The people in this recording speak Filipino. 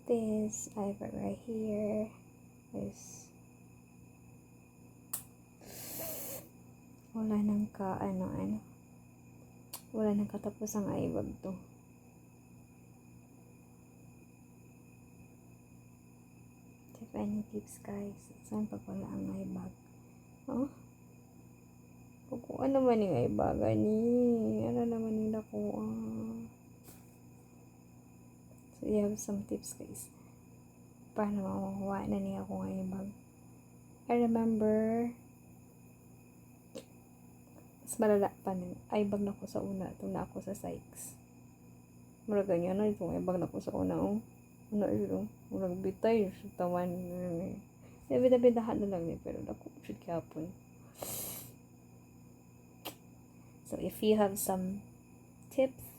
this eyebag right here is wala nang wala nang katapos ang eyebag to. If any tips guys, saan pag wala ang eyebag? Oh? Kukuha naman yung eyebag ni. Ano naman yung nakuha? So you have some tips guys. Paano makukuha na niya akong eyebag? I remember mas malala pa ng eyebag na ko sa una. Itong na ako sa Sykes. Mura ganyan na itong eyebag na ko sa una. Oh. Ano ito? Murag bitay. Tawan. Bida-bidahan na lang niya. Pero ako should kapon. So if you have some tips